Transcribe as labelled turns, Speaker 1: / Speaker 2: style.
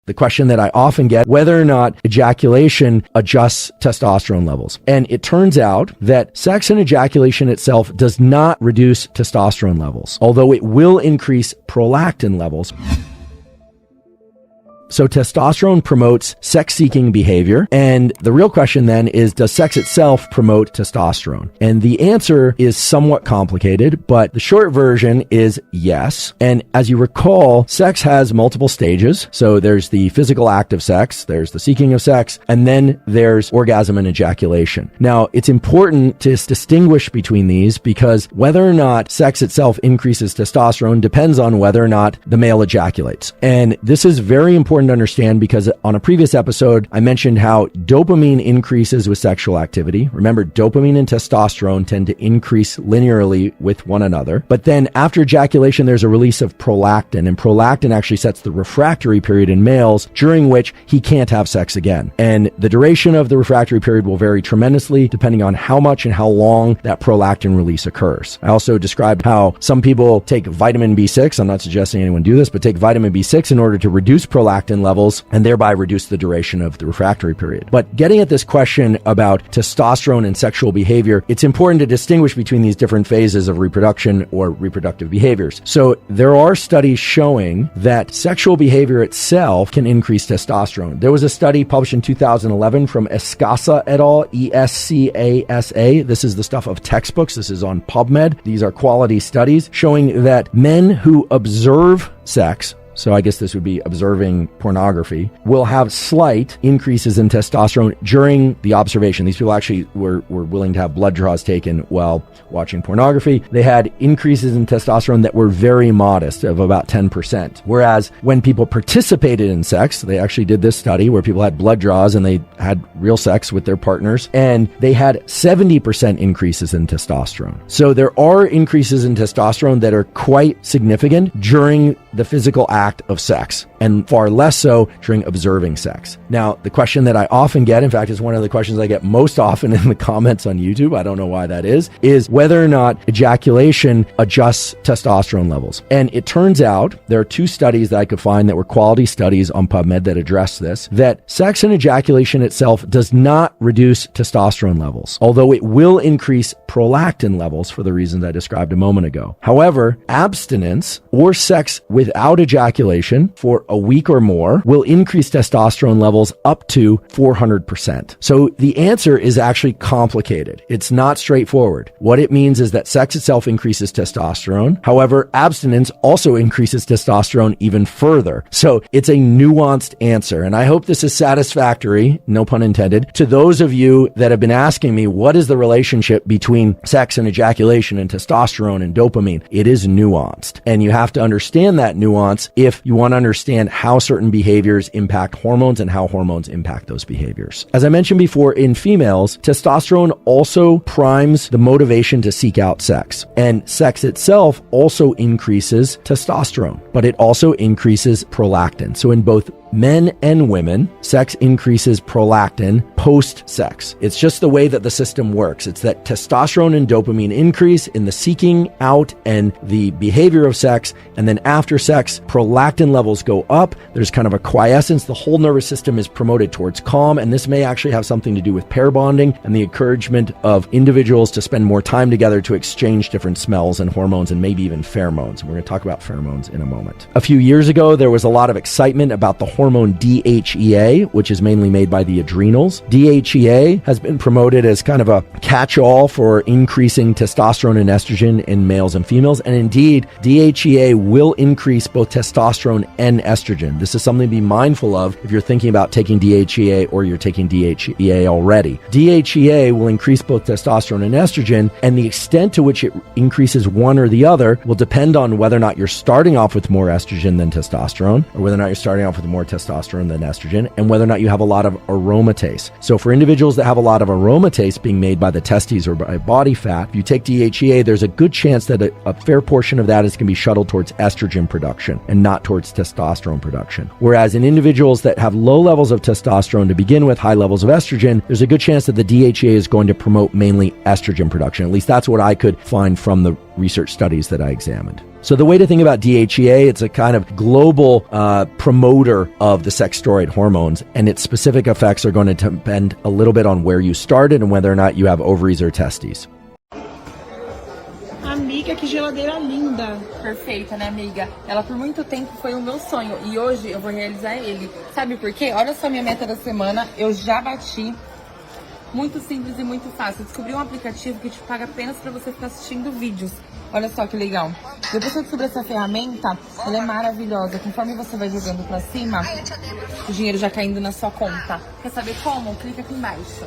Speaker 1: the question that I often get, whether or not ejaculation adjusts testosterone levels. And it turns out that sex and ejaculation itself does not reduce testosterone levels, although it will increase prolactin levels. So testosterone promotes sex-seeking behavior, and the real question then is, does sex itself promote testosterone? And the answer is somewhat complicated, but the short version is yes. And as you recall, sex has multiple stages. So there's the physical act of sex, there's the seeking of sex, and then there's orgasm and ejaculation. Now, it's important to distinguish between these because whether or not sex itself increases testosterone depends on whether or not the male ejaculates. And this is very important to understand because on a previous episode, I mentioned how dopamine increases with sexual activity. Remember, dopamine and testosterone tend to increase linearly with one another. But then after ejaculation, there's a release of prolactin, and prolactin actually sets the refractory period in males during which he can't have sex again. And the duration of the refractory period will vary tremendously depending on how much and how long that prolactin release occurs. I also described how some people take vitamin B6. I'm not suggesting anyone do this, but take vitamin B6 in order to reduce prolactin levels and thereby reduce the duration of the refractory period. But getting at this question about testosterone and sexual behavior, it's important to distinguish between these different phases of reproduction or reproductive behaviors. So there are studies showing that sexual behavior itself can increase testosterone. There was a study published in 2011 from Escasa et al., E-S-C-A-S-A. This is the stuff of textbooks. This is on PubMed. These are quality studies showing that men who observe sex, so I guess this would be observing pornography, will have slight increases in testosterone during the observation. These people actually were willing to have blood draws taken while watching pornography. They had increases in testosterone that were very modest, of about 10%. Whereas when people participated in sex, they actually did this study where people had blood draws and they had real sex with their partners, and they had 70% increases in testosterone. So there are increases in testosterone that are quite significant during the physical act of sex, and far less so during observing sex. Now, the question that I often get, in fact, is one of the questions I get most often in the comments on YouTube, I don't know why that is whether or not ejaculation adjusts testosterone levels. And it turns out, there are two studies that I could find that were quality studies on PubMed that address this, that sex and ejaculation itself does not reduce testosterone levels, although it will increase prolactin levels for the reasons I described a moment ago. However, abstinence or sex without ejaculation for a week or more will increase testosterone levels up to 400%. So the answer is actually complicated. It's not straightforward. What it means is that sex itself increases testosterone. However, abstinence also increases testosterone even further. So it's a nuanced answer. And I hope this is satisfactory, no pun intended, to those of you that have been asking me, what is the relationship between sex and ejaculation and testosterone and dopamine? It is nuanced. And you have to understand that nuance if you want to understand how certain behaviors impact hormones and how hormones impact those behaviors. As I mentioned before, in females, testosterone also primes the motivation to seek out sex. And sex itself also increases testosterone, but it also increases prolactin. So in both men and women, sex increases prolactin post-sex. It's just the way that the system works. It's that testosterone and dopamine increase in the seeking out and the behavior of sex, and then after sex, prolactin levels go up. There's kind of a quiescence. The whole nervous system is promoted towards calm, and this may actually have something to do with pair bonding and the encouragement of individuals to spend more time together to exchange different smells and hormones and maybe even pheromones. We're going to talk about pheromones in a moment. A few years ago, there was a lot of excitement about the hormone DHEA, which is mainly made by the adrenals. DHEA has been promoted as kind of a catch-all for increasing testosterone and estrogen in males and females. And indeed, DHEA will increase both testosterone and estrogen. This is something to be mindful of if you're thinking about taking DHEA or you're taking DHEA already. DHEA will increase both testosterone and estrogen, and the extent to which it increases one or the other will depend on whether or not you're starting off with more estrogen than testosterone, or whether or not you're starting off with more testosterone than estrogen, and whether or not you have a lot of aromatase. So for individuals that have a lot of aromatase being made by the testes or by body fat, if you take DHEA, there's a good chance that a fair portion of that is going to be shuttled towards estrogen production and not towards testosterone production. Whereas in individuals that have low levels of testosterone to begin with, high levels of estrogen, there's a good chance that the DHEA is going to promote mainly estrogen production. At least that's what I could find from the research studies that I examined. So the way to think about DHEA, it's a kind of global promoter of the sex steroid hormones, and its specific effects are going to depend a little bit on where you started and whether or not you have ovaries or testes.
Speaker 2: Amiga, que geladeira linda.
Speaker 3: Perfeita, né, amiga? Ela por muito tempo foi o meu sonho e hoje eu vou realizar ele. Sabe por quê? Olha só minha meta da semana, eu já bati. Muito simples e muito fácil. Eu descobri um aplicativo que te paga apenas para você ficar assistindo vídeos. Olha só que legal. Depois que eu descobri essa ferramenta, ela é maravilhosa. Conforme você vai jogando para cima, o dinheiro já caindo na sua conta. Quer saber como? Clica aqui embaixo.